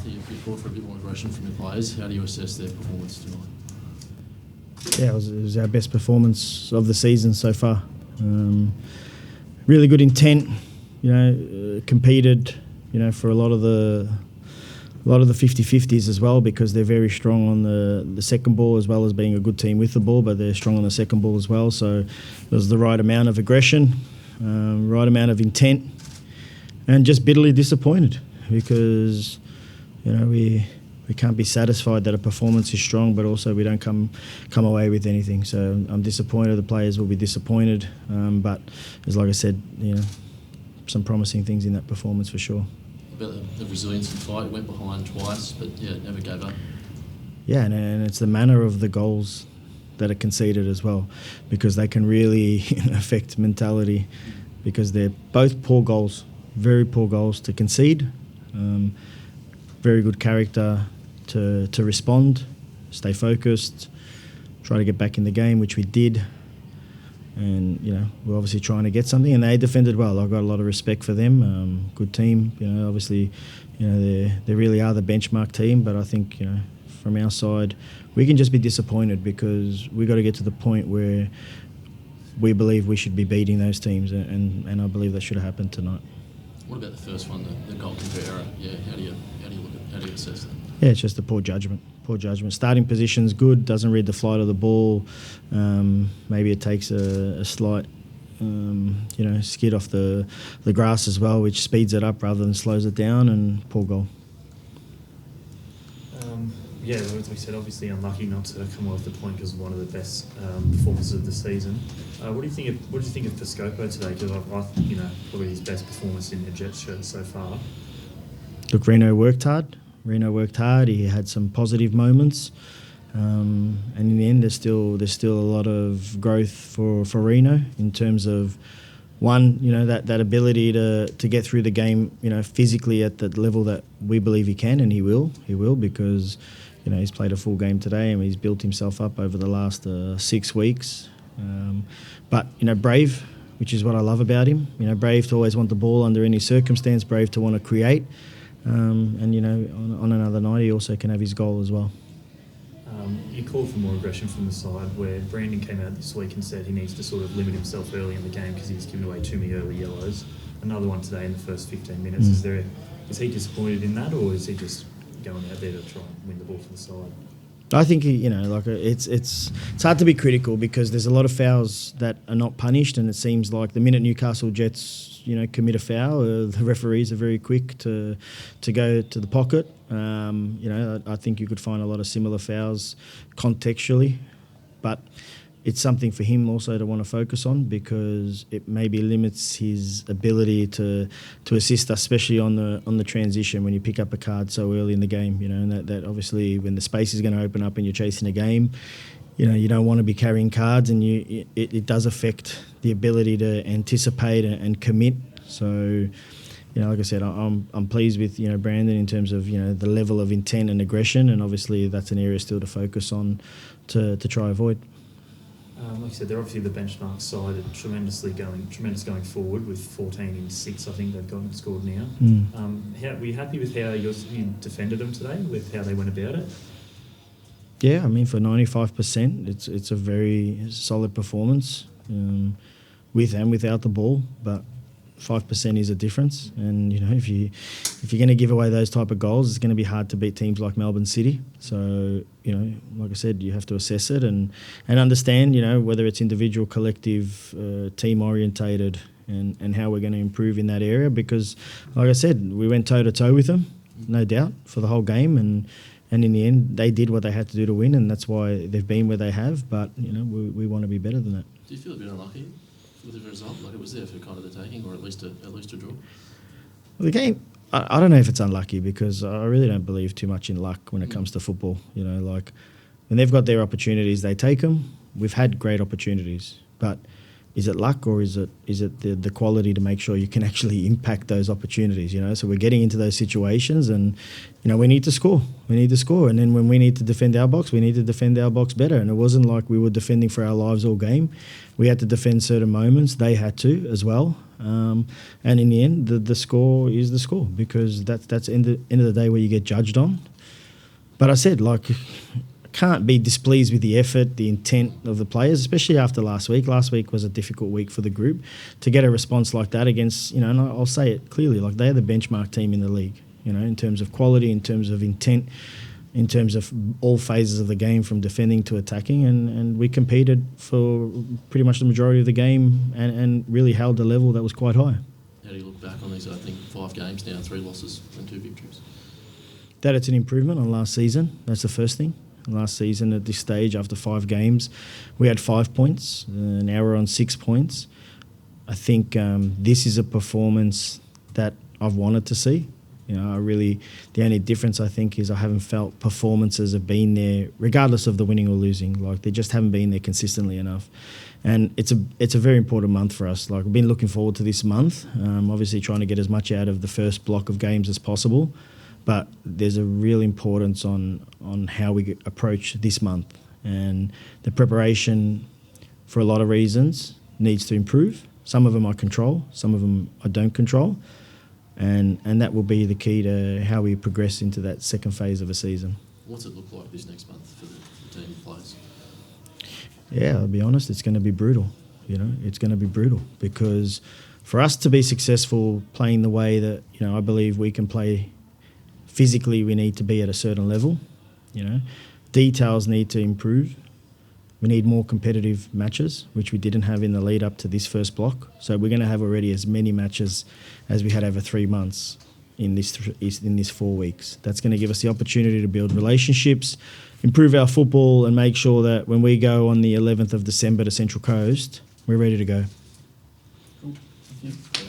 You called for a bit more aggression from your players. How do you assess their performance tonight? Yeah, it was our best performance of the season so far. Really good intent, competed, for a lot of the 50-50s as well, because they're very strong on the second ball as well as being a good team with the ball, but they're strong on the second ball as well. So there was the right amount of aggression, right amount of intent, and just bitterly disappointed because, we can't be satisfied that a performance is strong, but also we don't come away with anything. So I'm disappointed. The players will be disappointed, but as like I said, some promising things in that performance for sure. About the resilience and fight, went behind twice, but never gave up. Yeah, and it's the manner of the goals that are conceded as well, because they can really affect mentality, because they're both poor goals, very poor goals to concede. Very good character to respond, stay focused, try to get back in the game, which we did. And, we're obviously trying to get something, and they defended well. I've got a lot of respect for them. Good team, obviously, they really are the benchmark team, but I think, from our side, we can just be disappointed because we got to get to the point where we believe we should be beating those teams, and I believe that should have happened tonight. What about the first one, the goalkeeper error? Yeah, how do you assess that? Yeah, it's just a poor judgment. Starting position's good, doesn't read the flight of the ball. Maybe it takes a slight, skid off the grass as well, which speeds it up rather than slows it down, and poor goal. As we said, obviously unlucky not to come off the point because of one of the best performances of the season. What do you think of Piscopo today? Because I think probably his best performance in the Jets shirt so far. Look, Reno worked hard. He had some positive moments, and in the end, there's still a lot of growth for Reno in terms of one, that ability to get through the game, physically at the level that we believe he can, and he will because he's played a full game today and he's built himself up over the last 6 weeks. But brave, which is what I love about him. Brave to always want the ball under any circumstance, brave to want to create. And on another night he also can have his goal as well. You called for more aggression from the side, where Brandon came out this week and said he needs to sort of limit himself early in the game because he's given away too many early yellows. Another one today in the first 15 minutes. Is he disappointed in that, or is he just going out there to try and win the ball for the side? I think it's hard to be critical because there's a lot of fouls that are not punished, and it seems like the minute Newcastle Jets commit a foul, the referees are very quick to go to the pocket. I think you could find a lot of similar fouls contextually, but it's something for him also to want to focus on because it maybe limits his ability to assist us, especially on the transition when you pick up a card so early in the game. And that obviously when the space is going to open up and you're chasing a game, you don't want to be carrying cards, and it does affect the ability to anticipate and commit. So, like I said, I'm pleased with Brandon in terms of the level of intent and aggression, and obviously that's an area still to focus on to try avoid. Like I said, they're obviously the benchmark side, tremendous going forward with 14 in 6. I think they've gotten scored now. Were you happy with how you defended them today, with how they went about it? Yeah, I mean, for 95%, it's a very solid performance with and without the ball, but 5% is a difference. And if you're going to give away those type of goals, it's going to be hard to beat teams like Melbourne City. So like I said, you have to assess it and understand whether it's individual, collective, team orientated, and how we're going to improve in that area. Because like I said, we went toe to toe with them, no doubt, for the whole game, and in the end they did what they had to do to win, and that's why they've been where they have. But we want to be better than that. Do you feel a bit unlucky with the result? Like it was there for kind of the taking, or at least a draw? Well, the game, I don't know if it's unlucky because I really don't believe too much in luck when it comes to football. Like when they've got their opportunities, they take them. We've had great opportunities, but is it luck or is it the quality to make sure you can actually impact those opportunities? So we're getting into those situations, and we need to score. We need to score, and then when we need to defend our box, we need to defend our box better. And it wasn't like we were defending for our lives all game. We had to defend certain moments. They had to as well. And in the end, the score is the score, because that's end of the day where you get judged on. But I said, can't be displeased with the effort, the intent of the players, especially after last week. Last week was a difficult week for the group. To get a response like that against, and I'll say it clearly, they're the benchmark team in the league, in terms of quality, in terms of intent, in terms of all phases of the game, from defending to attacking, and we competed for pretty much the majority of the game and really held a level that was quite high. How do you look back on these, 5 games now, 3 losses and 2 victories? That it's an improvement on last season. That's the first thing. Last season at this stage, after 5 games, we had 5 points. Now we're on 6 points. I think this is a performance that I've wanted to see. The only difference I think is I haven't felt performances have been there, regardless of the winning or losing. They just haven't been there consistently enough. And it's a very important month for us. We've been looking forward to this month. Obviously trying to get as much out of the first block of games as possible. But there's a real importance on how we approach this month, and the preparation, for a lot of reasons, needs to improve. Some of them I control, some of them I don't control, and that will be the key to how we progress into that second phase of a season. What's it look like this next month for the team players? Yeah, I'll be honest, it's going to be brutal. It's going to be brutal, because for us to be successful playing the way that I believe we can play. Physically, we need to be at a certain level. Details need to improve. We need more competitive matches, which we didn't have in the lead up to this first block. So we're going to have already as many matches as we had over 3 months in this 4 weeks. That's going to give us the opportunity to build relationships, improve our football, and make sure that when we go on the 11th of December to Central Coast, we're ready to go. Cool. Thank you.